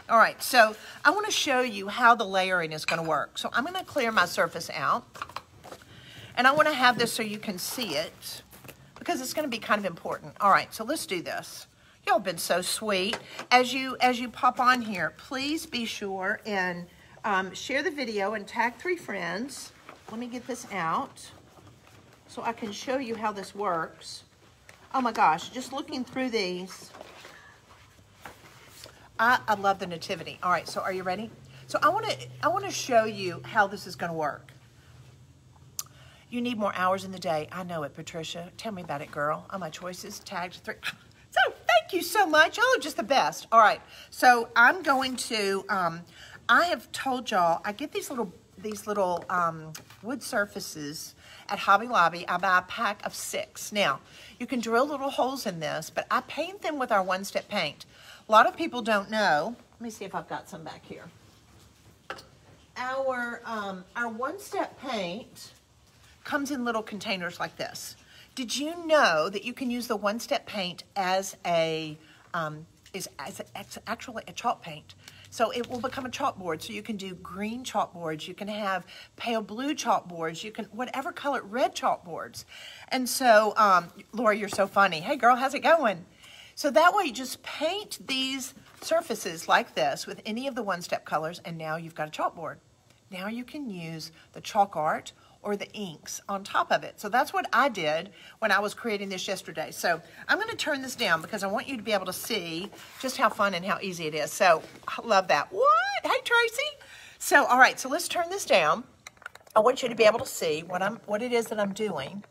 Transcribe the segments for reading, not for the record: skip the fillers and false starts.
All right, so I want to show you how the layering is going to work. So I'm going to clear my surface out. And I want to have this so you can see it because it's going to be kind of important. All right, so let's do this. Y'all have been so sweet. As you pop on here, please be sure and share the video and tag 3 friends. Let me get this out so I can show you how this works. Oh my gosh, just looking through these, I love the nativity. All right, so are you ready? So I want to show you how this is going to work. You need more hours in the day. I know it, Patricia. Tell me about it, girl. Oh, my choices tagged 3. So thank you so much. Y'all are just the best. All right, so I'm going to. I have told y'all I get these little wood surfaces at Hobby Lobby. I buy a pack of 6. Now you can drill little holes in this, but I paint them with our one-step paint. A lot of people don't know. Let me see if I've got some back here. Our one-step paint comes in little containers like this. Did you know that you can use the one-step paint as actually a chalk paint? So it will become a chalkboard. So you can do green chalkboards, you can have pale blue chalkboards, you can whatever color, red chalkboards. And so, Laura, you're so funny. Hey girl, how's it going? So that way you just paint these surfaces like this with any of the one-step colors, and now you've got a chalkboard. Now you can use the chalk art or the inks on top of it. So that's what I did when I was creating this yesterday. So I'm going to turn this down because I want you to be able to see just how fun and how easy it is. So I love that. What? Hey, Tracy. So, all right, so let's turn this down. I want you to be able to see what it is that I'm doing.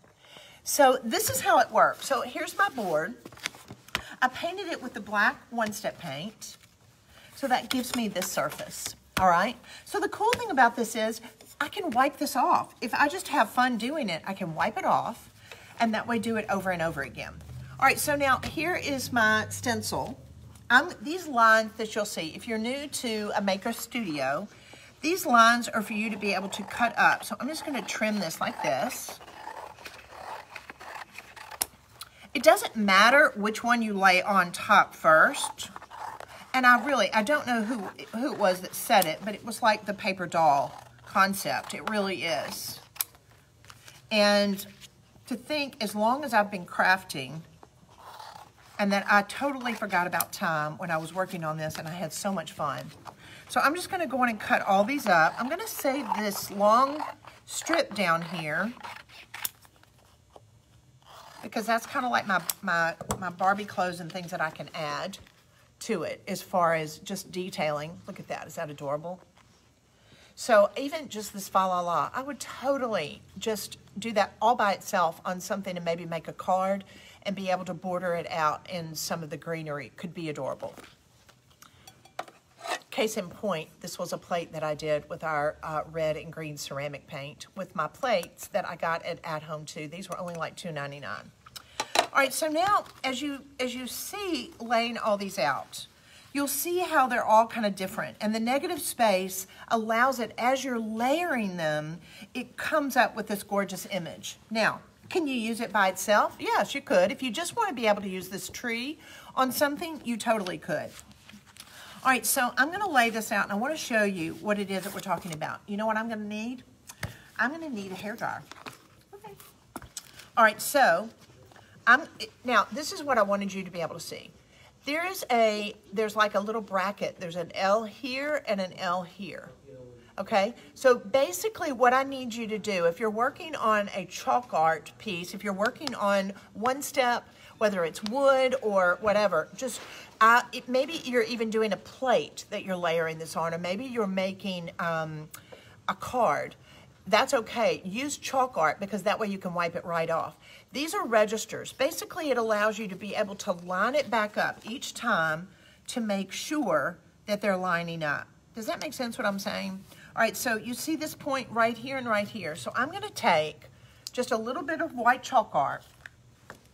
So this is how it works. So here's my board. I painted it with the black one-step paint. So that gives me this surface. All right. So the cool thing about this is I can wipe this off. If I just have fun doing it, I can wipe it off and that way do it over and over again. All right, so now here is my stencil. These lines that you'll see, if you're new to a maker studio, these lines are for you to be able to cut up. So I'm just going to trim this like this. It doesn't matter which one you lay on top first. And I don't know who it was that said it, but it was like the paper doll concept. It really is. And to think, as long as I've been crafting, and that I totally forgot about time when I was working on this, and I had so much fun. So I'm just going to go in and cut all these up. I'm going to save this long strip down here because that's kind of like my Barbie clothes and things that I can add to it as far as just detailing. Look at that. Is that adorable? So even just this fa la la, I would totally just do that all by itself on something and maybe make a card and be able to border it out in some of the greenery. Could be adorable. Case in point, this was a plate that I did with our red and green ceramic paint with my plates that I got at Home too. These were only like $2.99. All right, so now as you see laying all these out, you'll see how they're all kind of different. And the negative space allows it, as you're layering them, it comes up with this gorgeous image. Now, can you use it by itself? Yes, you could. If you just want to be able to use this tree on something, you totally could. All right, so I'm going to lay this out, and I want to show you what it is that we're talking about. You know what I'm going to need? I'm going to need a hairdryer. Okay. All right, so now this is what I wanted you to be able to see. There's like a little bracket. There's an L here and an L here. Okay, so basically what I need you to do, if you're working on a chalk art piece, if you're working on one step, whether it's wood or whatever, just maybe you're even doing a plate that you're layering this on, or maybe you're making a card. That's okay. Use chalk art because that way you can wipe it right off. These are registers. Basically, it allows you to be able to line it back up each time to make sure that they're lining up. Does that make sense what I'm saying? All right, so you see this point right here and right here. So I'm going to take just a little bit of white chalk art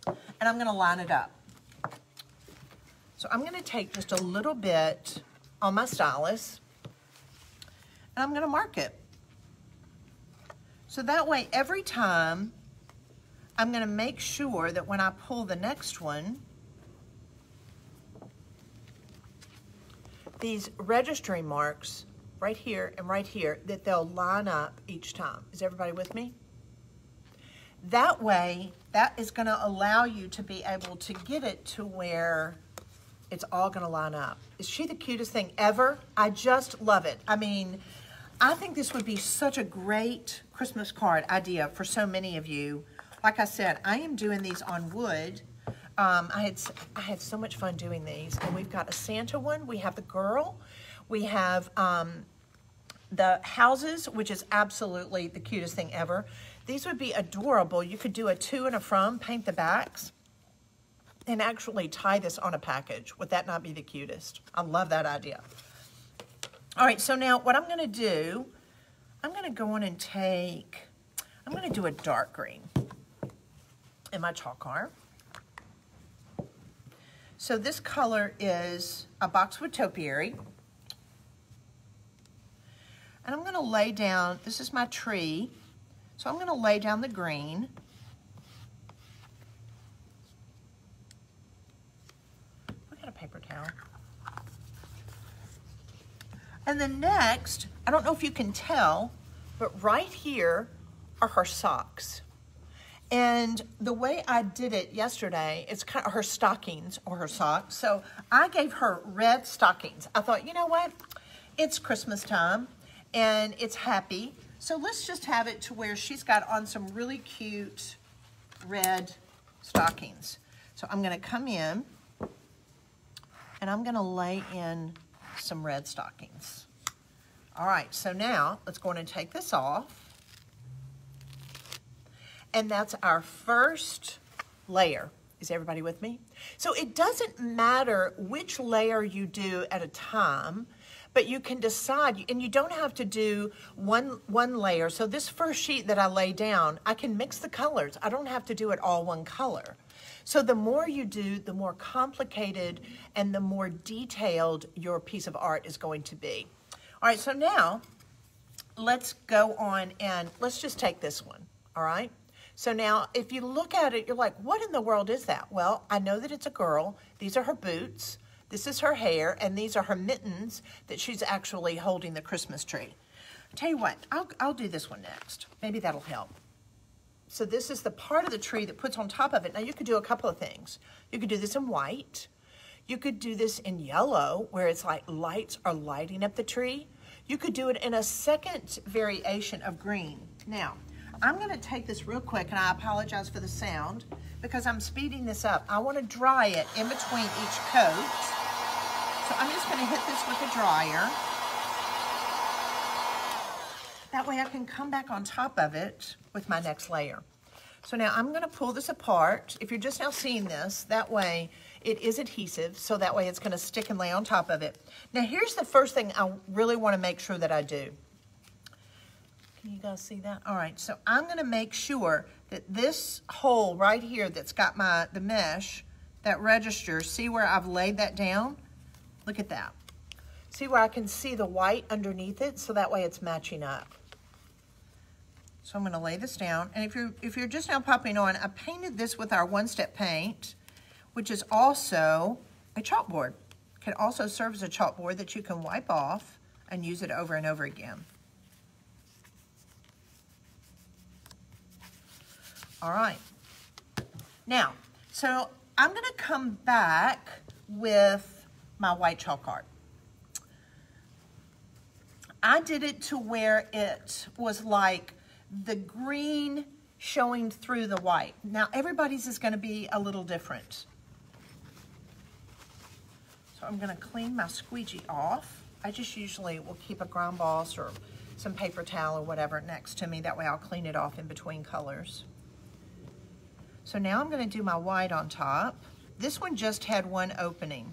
and I'm going to line it up. So I'm going to take just a little bit on my stylus and I'm going to mark it. So that way, every time, I'm going to make sure that when I pull the next one, these registry marks right here and right here that they'll line up each time. Is everybody with me? That way, that is going to allow you to be able to get it to where it's all going to line up. Is she the cutest thing ever? I just love it. I mean, I think this would be such a great Christmas card idea for so many of you. Like I said, I am doing these on wood. I had so much fun doing these. And we've got a Santa one. We have the girl. We have the houses, which is absolutely the cutest thing ever. These would be adorable. You could do a to and a from, paint the backs, and actually tie this on a package. Would that not be the cutest? I love that idea. All right, so now what I'm going to do, I'm going to go on and I'm going to do a dark green in my chalk art. So this color is a boxwood topiary. And I'm going to lay down, this is my tree, so I'm going to lay down the green. We got a paper towel. And then next, I don't know if you can tell, but right here are her socks. And the way I did it yesterday, it's kind of her stockings or her socks. So I gave her red stockings. I thought, you know what? It's Christmas time and it's happy. So let's just have it to where she's got on some really cute red stockings. So I'm going to come in and I'm going to lay in some red stockings. All right, so now let's go in and take this off. And that's our first layer. Is everybody with me? So it doesn't matter which layer you do at a time, but you can decide, and you don't have to do one layer. So this first sheet that I lay down, I can mix the colors. I don't have to do it all one color. So the more you do, the more complicated and the more detailed your piece of art is going to be. All right, so now let's go on and let's just take this one, all right? So now if you look at it, you're like, what in the world is that? Well, I know that it's a girl. These are her boots. This is her hair, and these are her mittens that she's actually holding the Christmas tree. I'll tell you what, I'll do this one next. Maybe that'll help. So this is the part of the tree that puts on top of it. Now you could do a couple of things. You could do this in white. You could do this in yellow, where it's like lights are lighting up the tree. You could do it in a second variation of green. Now, I'm gonna take this real quick, and I apologize for the sound, because I'm speeding this up. I wanna dry it in between each coat. So I'm just gonna hit this with a dryer. That way I can come back on top of it with my next layer. So now I'm gonna pull this apart. If you're just now seeing this, that way it is adhesive, so that way it's gonna stick and lay on top of it. Now here's the first thing I really wanna make sure that I do. Can you guys see that? All right, so I'm gonna make sure that this hole right here that's got the mesh, that register, see where I've laid that down? Look at that. See where I can see the white underneath it, so that way it's matching up. So I'm gonna lay this down, and if you're just now popping on, I painted this with our one-step paint, which is also a chalkboard. It can also serve as a chalkboard that you can wipe off and use it over and over again. All right. Now, so I'm gonna come back with my white chalk art. I did it to where it was like the green showing through the white. Now, everybody's is gonna be a little different. So I'm gonna clean my squeegee off. I just usually will keep a ground boss or some paper towel or whatever next to me. That way I'll clean it off in between colors. So now I'm gonna do my white on top. This one just had one opening.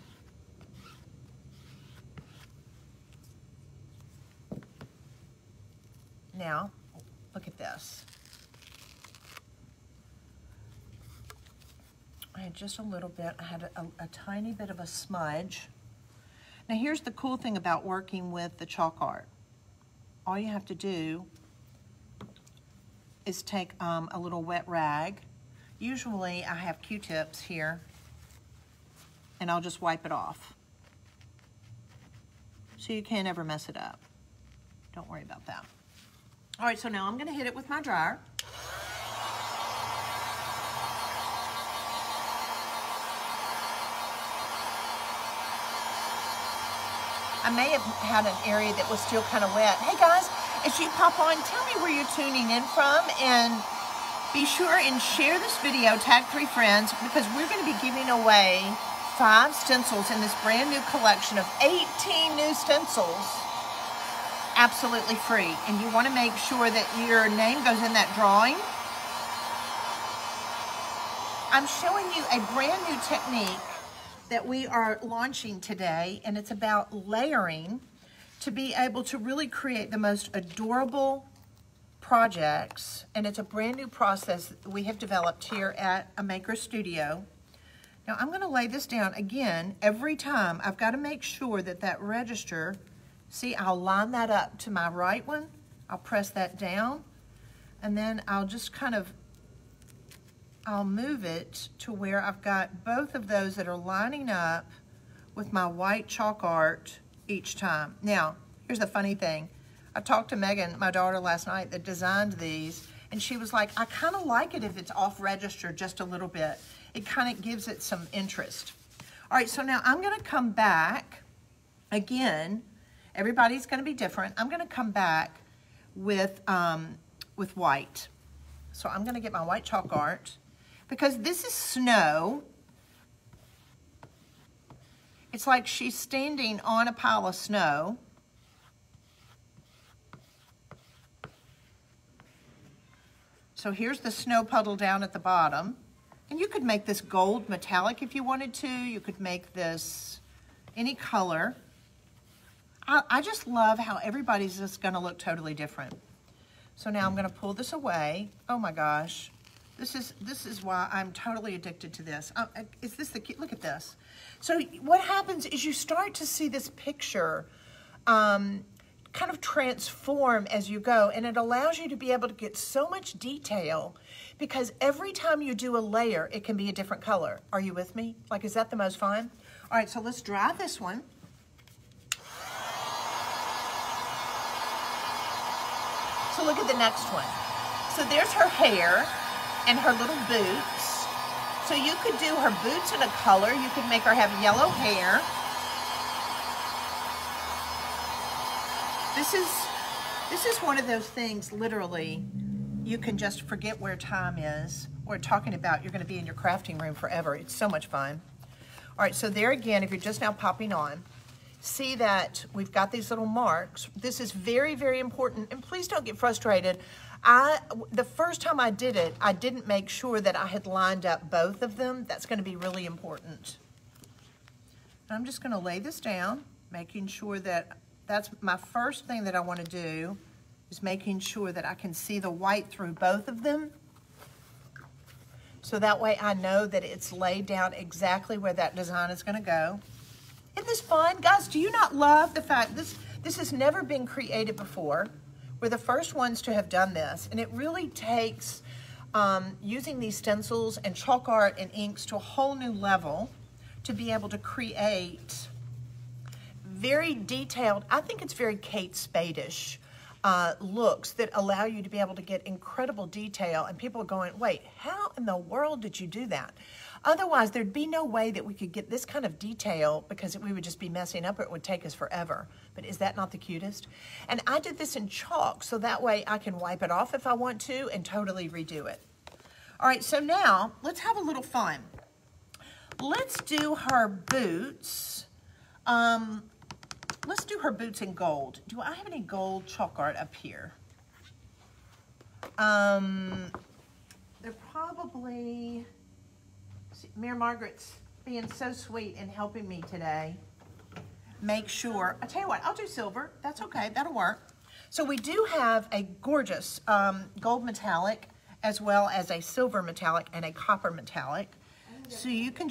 Now, look at this. I had just a little bit, I had a tiny bit of a smudge. Now here's the cool thing about working with the chalk art. All you have to do is take a little wet rag. Usually I have Q-tips here, and I'll just wipe it off. so you can't ever mess it up. Don't worry about that. All right, so now I'm gonna hit it with my dryer. I may have had an area that was still kind of wet. Hey guys, as you pop on, tell me where you're tuning in from, and be sure and share this video, tag 3 friends, because we're gonna be giving away 5 stencils in this brand new collection of 18 new stencils, absolutely free. And you wanna make sure that your name goes in that drawing. I'm showing you a brand new technique that we are launching today, and it's about layering to be able to really create the most adorable projects. And it's a brand new process that we have developed here at a maker studio. Now I'm gonna lay this down again. Every time I've got to make sure that that register, see, I'll line that up to my right one, I'll press that down, and then I'll just kind of, I'll move it to where I've got both of those that are lining up with my white chalk art each time. Now, here's the funny thing. I talked to Megan, my daughter, last night that designed these, and she was like, I kind of like it if it's off register just a little bit. It kind of gives it some interest. All right, so now I'm gonna come back again. Everybody's gonna be different. I'm gonna come back with white. So I'm gonna get my white chalk art, because this is snow. It's like she's standing on a pile of snow. So here's the snow puddle down at the bottom. And you could make this gold metallic if you wanted to. You could make this any color. I just love how everybody's just gonna look totally different. So now I'm gonna pull this away. Oh my gosh. This is why I'm totally addicted to this. Is this the cute? Look at this. So what happens is you start to see this picture kind of transform as you go, and it allows you to be able to get so much detail, because every time you do a layer, it can be a different color. Are you with me? Like, is that the most fun? All right, so let's dry this one. So look at the next one. So there's her hair and her little boots. So you could do her boots in a color. You could make her have yellow hair. This is one of those things, literally, you can just forget where time is. We're talking about you're going to be in your crafting room forever. It's so much fun. All right, so there again, if you're just now popping on, see that we've got these little marks. This is very, very important, and please don't get frustrated. The first time I did it, I didn't make sure that I had lined up both of them. That's going to be really important. I'm just going to lay this down, making sure that that's my first thing that I want to do, is making sure that I can see the white through both of them. So that way I know that it's laid down exactly where that design is going to go. Isn't this fun? Guys, do you not love the fact this has never been created before? We're the first ones to have done this, and it really takes using these stencils and chalk art and inks to a whole new level to be able to create very detailed, I think it's very Kate Spade-ish looks that allow you to be able to get incredible detail, and people are going, wait, how in the world did you do that? Otherwise, there'd be no way that we could get this kind of detail, because we would just be messing up, or it would take us forever. But is that not the cutest? And I did this in chalk, so that way I can wipe it off if I want to and totally redo it. All right, so now let's have a little fun. Let's do her boots. Let's do her boots in gold. Do I have any gold chalk art up here? They're probably... Mayor Margaret's being so sweet and helping me today. Make sure, I tell you what, I'll do silver. That's okay, that'll work. So we do have a gorgeous gold metallic, as well as a silver metallic and a copper metallic. So you can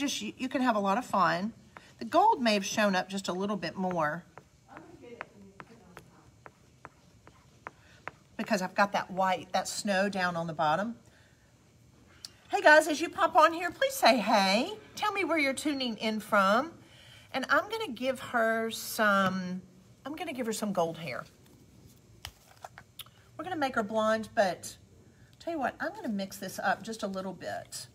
have a lot of fun. The gold may have shown up just a little bit more, because I've got that white, that snow down on the bottom. Hey guys, as you pop on here, please say hey. Tell me where you're tuning in from. And I'm gonna give her some, give her some gold hair. We're gonna make her blonde, but tell you what, I'm gonna mix this up just a little bit.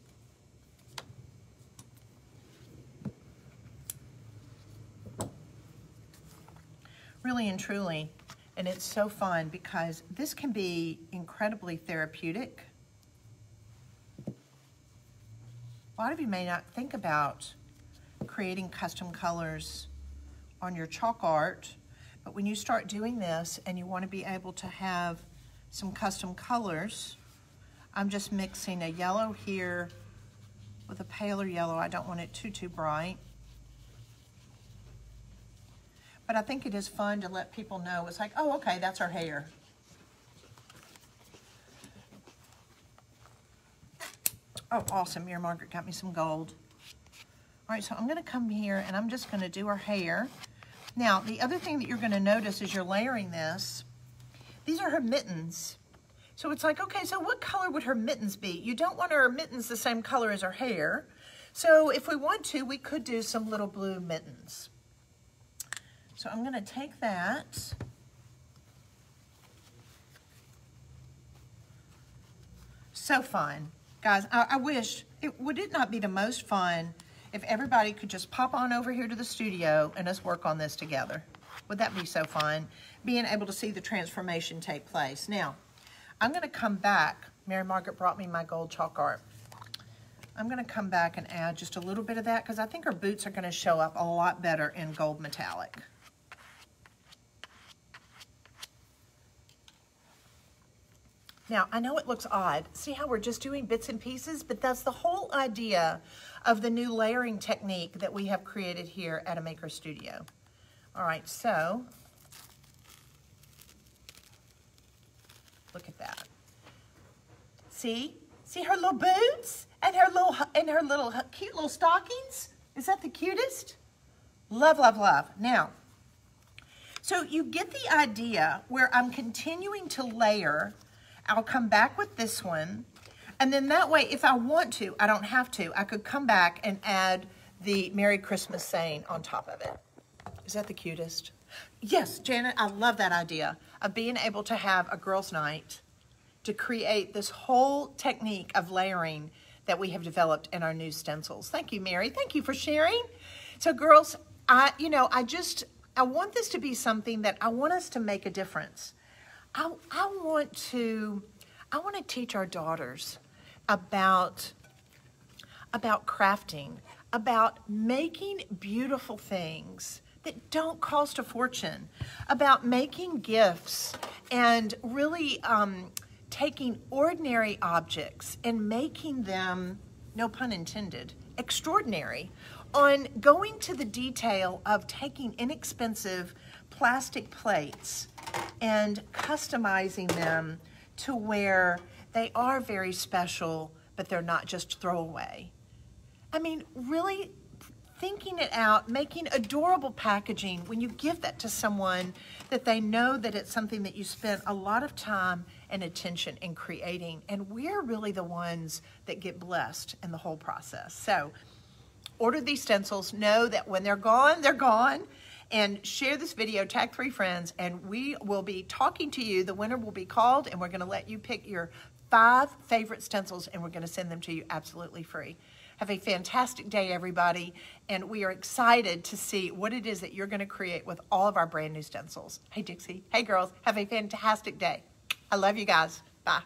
Really and truly, and it's so fun because this can be incredibly therapeutic. A lot of you may not think about creating custom colors on your chalk art, but when you start doing this and you want to be able to have some custom colors, I'm just mixing a yellow here with a paler yellow. I don't want it too bright. But I think it is fun to let people know. It's like, oh, okay, that's our hair. Oh, awesome. Mary Margaret got me some gold. All right, so I'm going to come here and I'm just going to do her hair. Now, the other thing that you're going to notice as you're layering this, these are her mittens. So it's like, okay, so what color would her mittens be? You don't want her mittens the same color as her hair. So if we want to, we could do some little blue mittens. So I'm going to take that. So fun. Guys, I wish, would it not be the most fun if everybody could just pop on over here to the studio and us work on this together? Would that be so fun? Being able to see the transformation take place. Now, I'm going to come back. Mary Margaret brought me my gold chalk art. I'm going to come back and add just a little bit of that because I think her boots are going to show up a lot better in gold metallic. Now, I know it looks odd. See how we're just doing bits and pieces? But that's the whole idea of the new layering technique that we have created here at A Maker Studio. All right, so look at that. See? See her little boots and her little cute little stockings? Is that the cutest? Love, love, love. Now, so you get the idea where I'm continuing to layer. I'll come back with this one, and then that way, if I want to, I don't have to. I could come back and add the Merry Christmas saying on top of it. Is that the cutest? Yes, Janet, I love that idea of being able to have a girls' night to create this whole technique of layering that we have developed in our new stencils. Thank you, Mary. Thank you for sharing. So, girls, I want this to be something that I want us to make a difference. I want to teach our daughters about crafting, about making beautiful things that don't cost a fortune, about making gifts and really taking ordinary objects and making them, no pun intended, extraordinary, on going to the detail of taking inexpensive plastic plates and customizing them to where they are very special, but they're not just throwaway. I mean, really thinking it out, making adorable packaging when you give that to someone that they know that it's something that you spent a lot of time and attention in creating, and we're really the ones that get blessed in the whole process. So order these stencils, know that when they're gone, and share this video, tag 3 friends, and we will be talking to you. The winner will be called, and we're going to let you pick your 5 favorite stencils, and we're going to send them to you absolutely free. Have a fantastic day, everybody, and we are excited to see what it is that you're going to create with all of our brand new stencils. Hey, Dixie. Hey, girls. Have a fantastic day. I love you guys. Bye.